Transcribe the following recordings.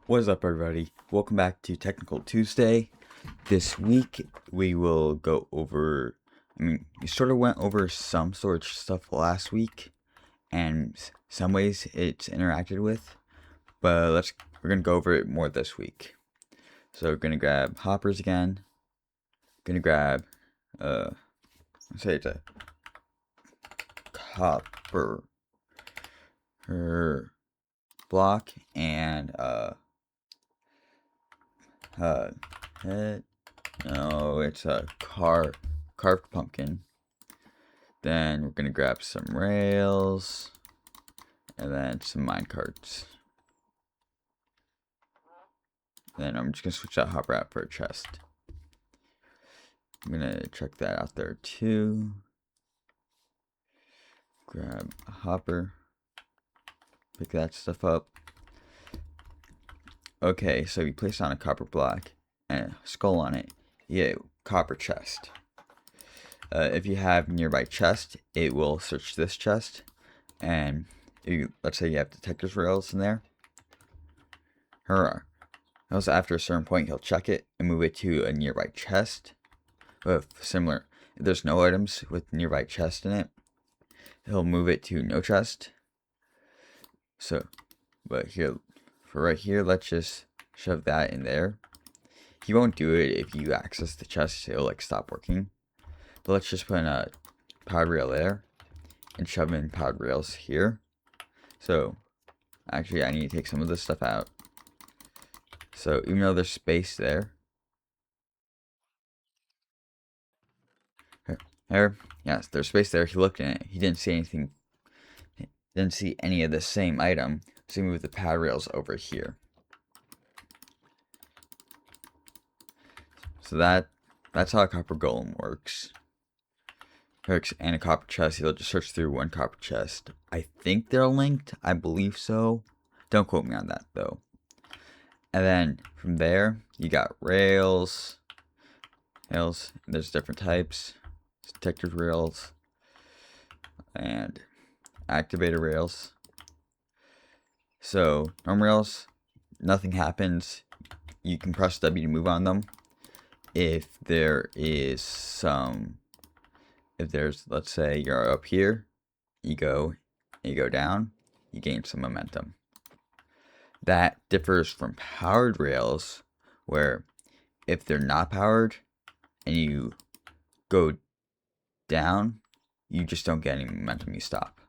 What is up, everybody? Welcome back to Technical Tuesday. This week we will go over, we sort of went over some sort of stuff last week, and some ways it's interacted with, but we're gonna go over it more this week. So we're gonna grab hoppers again. Gonna grab, let's say it's a copper block and no, it's a carved pumpkin. Then we're gonna grab some rails and then some minecarts. Then I'm just gonna switch that hopper out for a chest. I'm gonna check that out there too. Grab a hopper, pick that stuff up. Okay, so you place on a copper block and a skull on it, you get a copper chest. If you have nearby chest, it will search this chest, and let's say you have detector's rails in there. Also, after a certain point, he'll check it and move it to a nearby chest. If there's no items with nearby chest in it, he'll move it to no chest. So, but for right here, let's just shove that in there. He won't do it if you access the chest, it'll like stop working. But let's just put in a powered rail there and shove in powered rails here. So actually I need to take some of this stuff out. So even though there's space there, yes, there's space there. He looked in it. He didn't see anything. Didn't see any of the same item. So he moved the powered rails over here. So that's how a copper golem works. And a copper chest, he'll just search through one copper chest. I think they're linked. I believe so. Don't quote me on that though. And then from there, you got rails. There's different types. Detector rails and activator rails. So normal rails, nothing happens. You can press W to move on them. If there's, let's say you're up here, you go down, you gain some momentum. That differs from powered rails, where if they're not powered and you go down, you just don't get any momentum, you stop.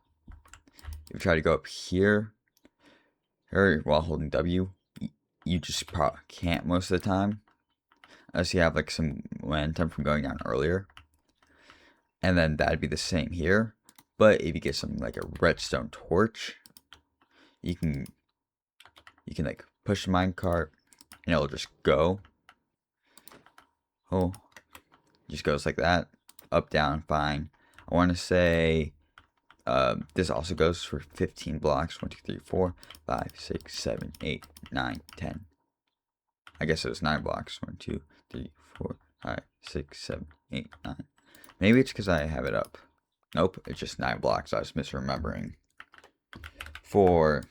If you try to go up here, or while holding W, you just can't most of the time, unless you have like some momentum from going down earlier. And then that'd be the same here. But if you get something like a redstone torch, you can like push the minecart and it'll just go. Oh, just goes like that. Up, down, fine. I want to say this also goes for 15 blocks. 1, 2, 3, 4, 5, 6, 7, 8, 9, 10. I guess it was 9 blocks. 1, 2, 3, 4, 5, 6, 7, 8, 9. Maybe it's because I have it up. Nope, it's just 9 blocks. I was misremembering. For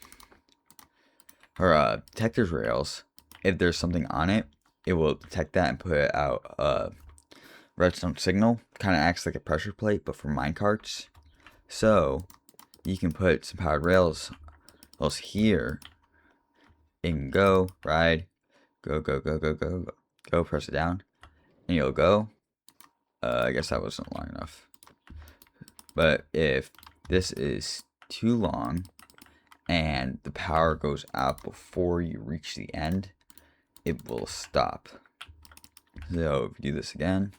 detector's rails, if there's something on it, it will detect that and put out a redstone signal. Kind of acts like a pressure plate, but for minecarts. So you can put some powered rails here and go, ride, go, press it down, and you'll go. I guess that wasn't long enough. But if this is too long and the power goes out before you reach the end, it will stop. So if you do this again,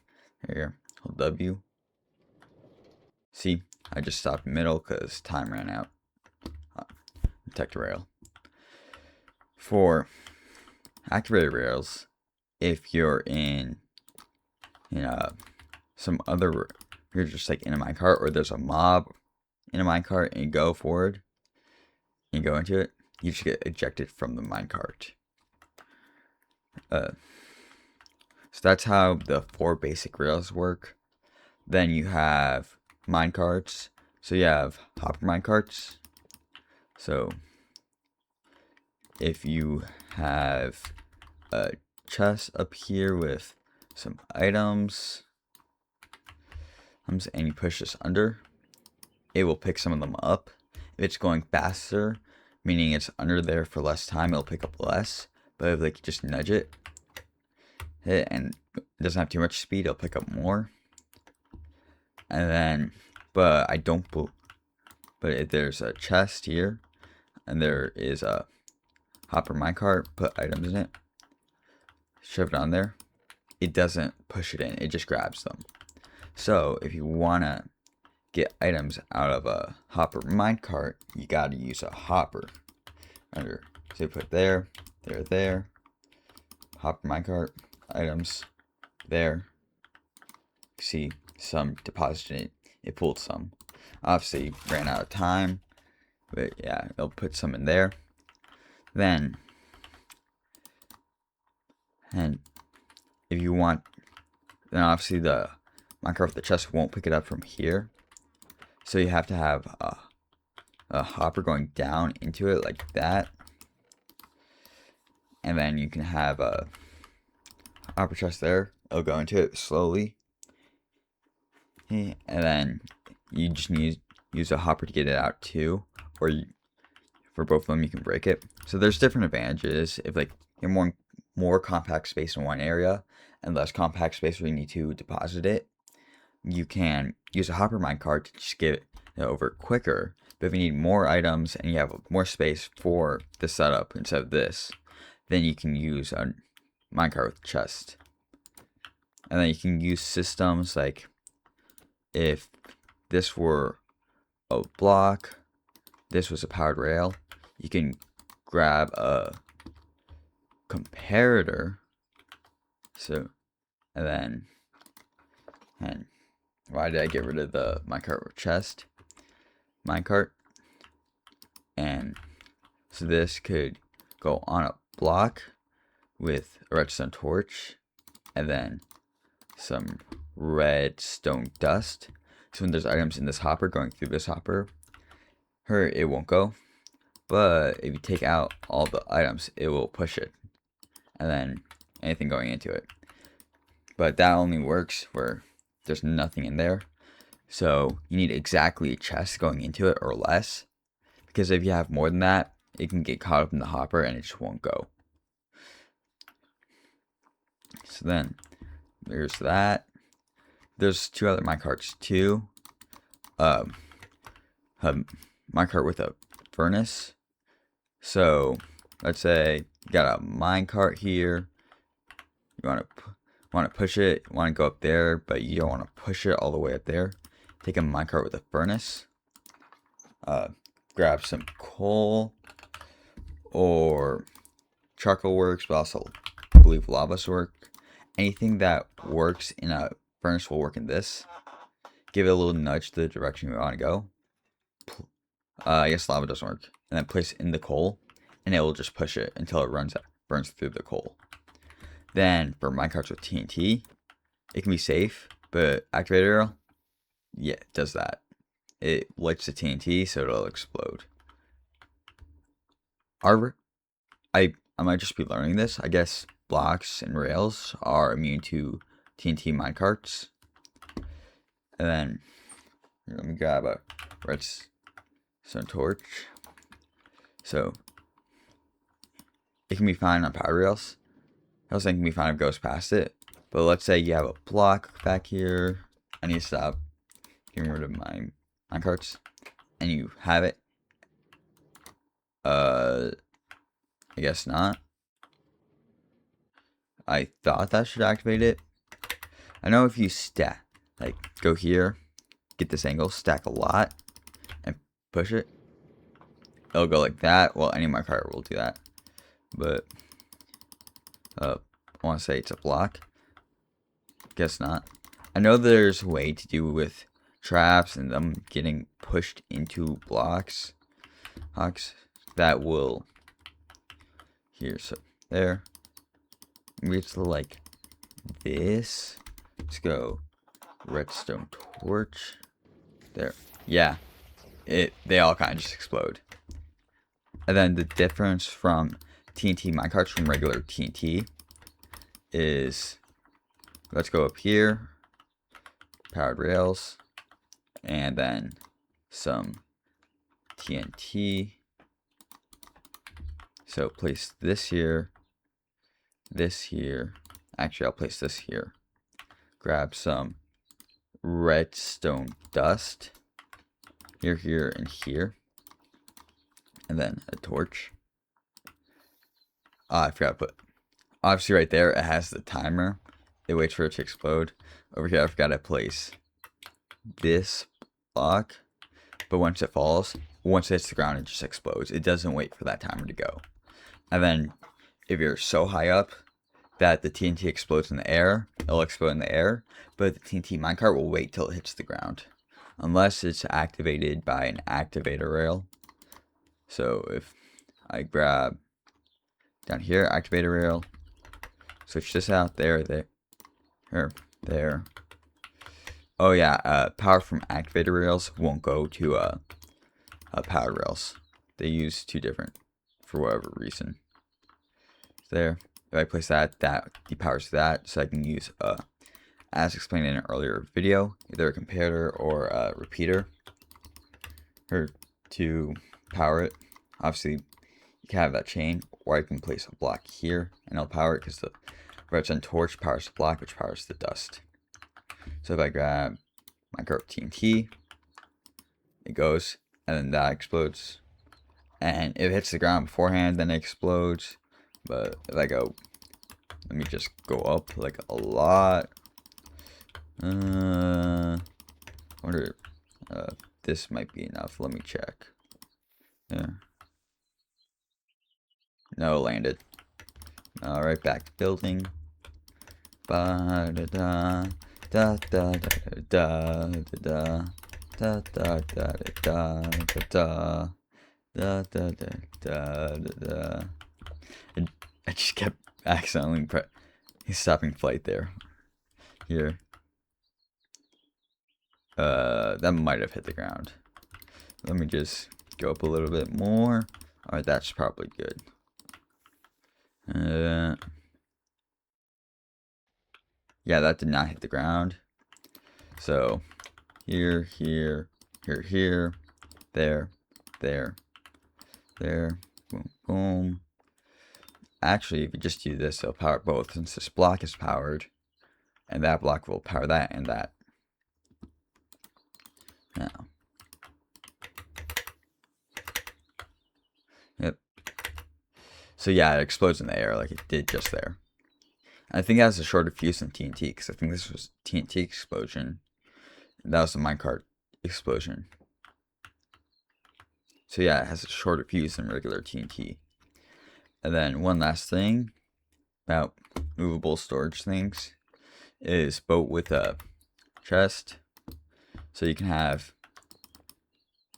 here, hold W. See, I just stopped in the middle because time ran out. Detector rail. For activated rails, if you're in some other, you're just like in a minecart, or there's a mob in a minecart and you go forward and you go into it, you just get ejected from the minecart. So that's how the 4 basic rails work. Then you have minecarts. So you have hopper minecarts. So if you have a chest up here with some items, and you push this under, it will pick some of them up. If it's going faster, meaning it's under there for less time, it'll pick up less. But if like you just nudge it, hit, and it doesn't have too much speed, it'll pick up more. And then, but if there's a chest here, and there is a hopper minecart, put items in it, shove it on there, it doesn't push it in, it just grabs them. So if you wanna get items out of a hopper minecart, you gotta use a hopper under. So you put there, hopper minecart, items, there. See some deposited, it pulled some. Obviously ran out of time, but yeah, it'll put some in there. Then, and if you want, then obviously the minecart with the chest won't pick it up from here. So you have to have a hopper going down into it like that. And then you can have a hopper chest there. It'll go into it slowly. And then you just need to use a hopper to get it out too. Or for both of them, you can break it. So there's different advantages. If like you're more compact space in one area and less compact space where you need to deposit it, you can use a hopper minecart to just get it over quicker. But if you need more items and you have more space for the setup instead of this, then you can use a minecart with chest. And then you can use systems like if this were a block, this was a powered rail, you can grab a comparator. So, and why did I get rid of the minecart chest? Minecart. And so this could go on a block with a redstone torch and then some redstone dust. So when there's items in this hopper going through this hopper, it won't go. But if you take out all the items, it will push it. And then anything going into it. But that only works where there's nothing in there. So you need exactly a chest going into it or less. Because if you have more than that, it can get caught up in the hopper and it just won't go. So then there's that. There's two other minecarts too. A minecart with a furnace. So let's say you got a minecart here. You want to push it. You want to go up there, but you don't want to push it all the way up there. Take a minecart with a furnace. Grab some coal, or charcoal works, but also I believe lavas work. Anything that works in a furnace will work in this. Give it a little nudge to the direction we want to go. I guess lava doesn't work. And then place it in the coal, and it will just push it until it burns through the coal. Then for minecarts with TNT, it can be safe, but activated arrow, yeah, it does that. It lights the TNT, so it'll explode. I might just be learning this. I guess blocks and rails are immune to TNT minecarts. And then let me grab a redstone torch. So it can be fine on power rails. I was thinking it can be fine if it goes past it. But let's say you have a block back here. I need to stop getting rid of my minecarts. And you have it. I guess not. I thought that should activate it. I know if you stack, like go here, get this angle, stack a lot, and push it, it'll go like that. Well, any minecart will do that. But I want to say it's a block. Guess not. I know there's a way to do with traps and them getting pushed into blocks that will here. So there. Maybe it's like this. Let's go redstone torch. There. Yeah. They all kind of just explode. And then the difference from TNT minecarts from regular TNT is, let's go up here, powered rails, and then some TNT. So place this here, this here. Actually, I'll place this here. Grab some redstone dust here, here, and here. And then a torch. I forgot to put, obviously right there, it has the timer. It waits for it to explode. Over here, I forgot to place this block. But once it falls, once it hits the ground, it just explodes. It doesn't wait for that timer to go. And then if you're so high up that the TNT explodes in the air, it'll explode in the air. But the TNT minecart will wait till it hits the ground. Unless it's activated by an activator rail. So if I grab down here, activator rail, switch this out, there, there. Oh yeah, power from activator rails won't go to powered rails. They use two different for whatever reason. There. If I place that, that depowers that, so I can use as explained in an earlier video, either a comparator or a repeater to power it. Obviously, you can have that chain, or I can place a block here and it'll power it because the redstone torch powers the block, which powers the dust. So if I grab minecart TNT, it goes, and then that explodes. And if it hits the ground beforehand, then it explodes. But if I go, let me just go up like a lot. I wonder, this might be enough. Let me check. Yeah. No, it landed. Alright, back to building. Ba da da da da da da da da da da da da da da. I just kept accidentally stopping flight there. Here. That might have hit the ground. Let me just go up a little bit more. Alright, that's probably good. Yeah, that did not hit the ground. So, here, here, here, here, there, there, there, boom, boom. Actually, if you just do this, it'll power both, since this block is powered, and that block will power that and that. Now. Yep. So yeah, it explodes in the air like it did just there. I think it has a shorter fuse than TNT, because I think this was TNT explosion. And that was the minecart explosion. So yeah, it has a shorter fuse than regular TNT. And then one last thing about movable storage things is boat with a chest. So you can have,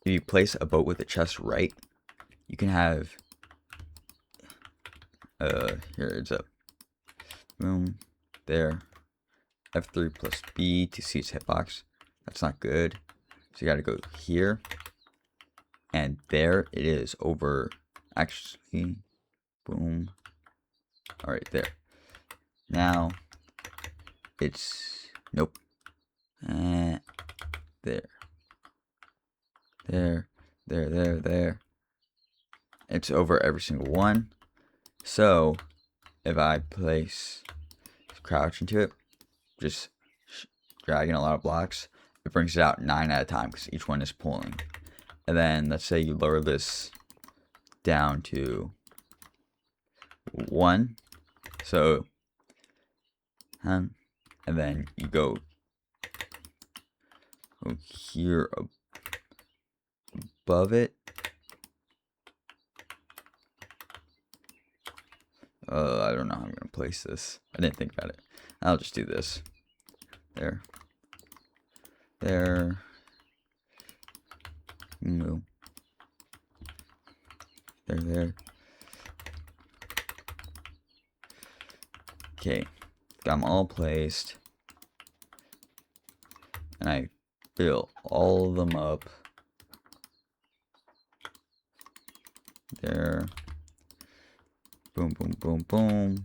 if you place a boat with a chest right, you can have, here it's up. Boom, there, F3 plus B to see its hitbox. That's not good. So you gotta go here. And there it is over, actually, boom. Alright, there. Now, it's, nope. There. There. It's over every single one. So, if I place crouch into it, just dragging a lot of blocks, it brings it out 9 at a time because each one is pulling. And then let's say you lower this down to 1. So, and then you go here above it. I don't know how I'm gonna place this. I didn't think about it. I'll just do this. There. There. Move. There. Okay. Got them all placed. And I fill all of them up. There. Boom, boom, boom, boom.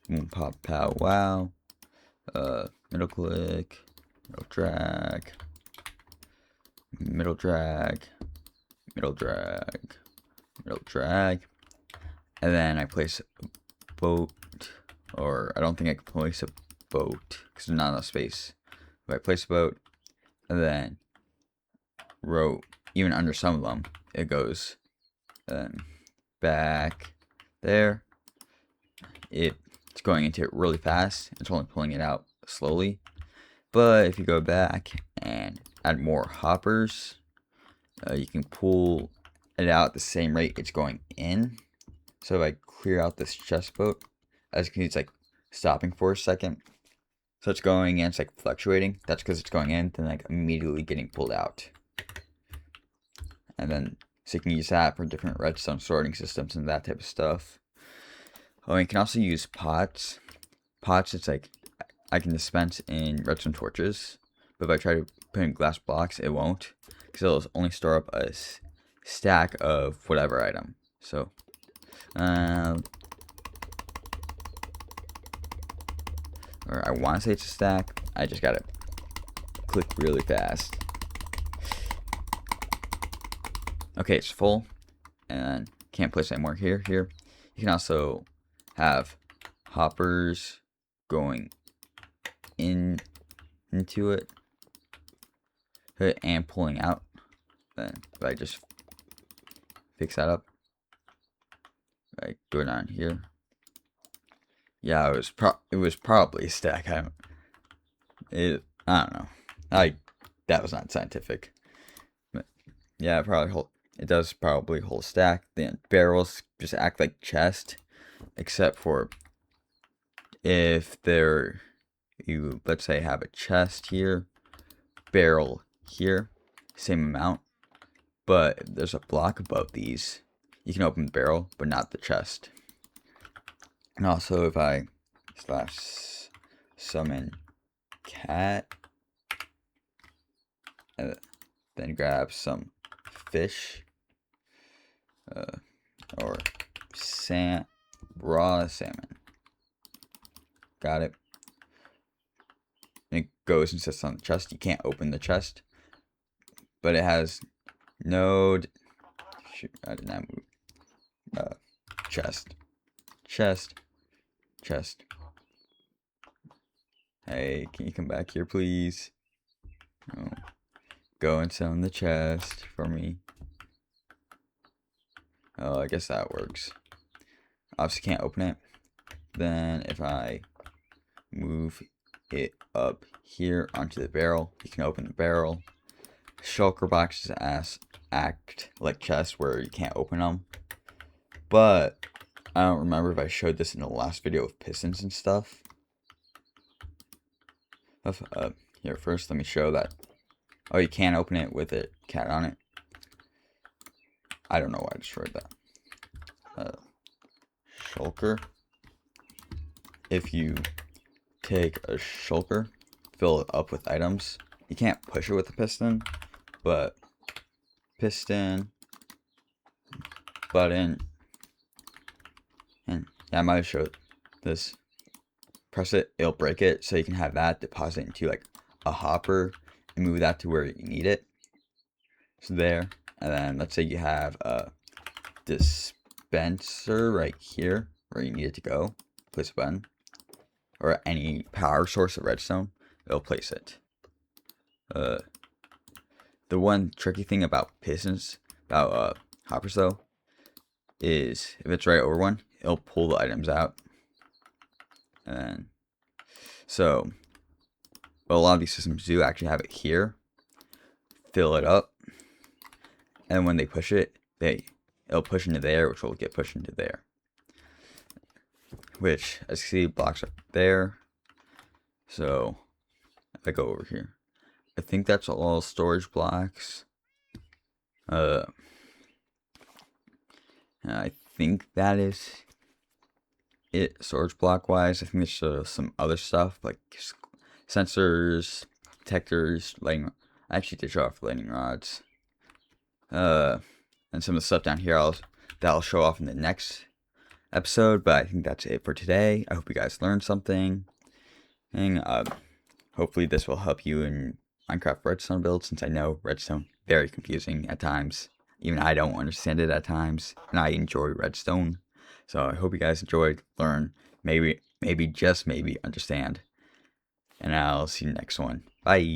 Boom, pop, pow, wow. Middle click, middle drag, middle drag, middle drag, middle drag. And then I place a boat, or I don't think I can place a boat because there's not enough space. But I place a boat, and then row, even under some of them, it goes back there. It's going into it really fast. It's only pulling it out slowly. But if you go back and add more hoppers, you can pull it out at the same rate it's going in. So if I clear out this chest boat, as you can see, it's like stopping for a second. So it's going in, it's like fluctuating. That's because it's going in, then like immediately getting pulled out. And then, so you can use that for different redstone sorting systems and that type of stuff. Oh, you can also use pots. Pots, it's like, I can dispense in redstone torches. But if I try to put in glass blocks, it won't. Because it'll only store up a stack of whatever item. So, or I want to say it's a stack. I just gotta click really fast. Okay, it's full. And can't place any more here. You can also have hoppers going into it and pulling out. Then if I just fix that up, I do it on here. Yeah, it was probably a stack. I don't know. That was not scientific. But yeah, it does probably hold stack. Then barrels just act like chest, except for if you let's say have a chest here, barrel here, same amount. But if there's a block above these, you can open the barrel, but not the chest. And also if I / summon cat, then grab some fish, or raw salmon. Got it. And it goes and sits on the chest. You can't open the chest, but it has node. Shoot, I did not move. Chest. Hey, can you come back here, please? Oh. Go and summon the chest for me. Oh, I guess that works. Obviously can't open it. Then if I move it up here onto the barrel, you can open the barrel. Shulker boxes act like chests where you can't open them. But I don't remember if I showed this in the last video with pistons and stuff. Here, first let me show that. Oh, you can't open it with a cat on it. I don't know why I destroyed that. Shulker. If you take a shulker, fill it up with items. You can't push it with a piston, but piston, button, and yeah, I might have showed this. Press it, it'll break it, so you can have that deposit into like a hopper and move that to where you need it. So there, and then let's say you have a dispenser right here where you need it to go. Place a button, or any power source of redstone, it'll place it. The one tricky thing about pistons, about hoppers though, is if it's right over one, it'll pull the items out. And then, so, but a lot of these systems do actually have it here. Fill it up, and when they push it, it'll push into there, which will get pushed into there. Which, as you see, blocks up there. So, if I go over here, I think that's all storage blocks. I think that is it, storage block wise. I think there's some other stuff like sensors, detectors, lightning. I actually did show off lightning rods. And some of the stuff down here that'll show off in the next episode, but I think that's it for today. I hope you guys learned something. And hopefully this will help you in Minecraft redstone build, since I know redstone very confusing at times. Even I don't understand it at times, and I enjoy redstone. So I hope you guys enjoyed, learn, maybe just maybe understand. And I'll see you next one. Bye.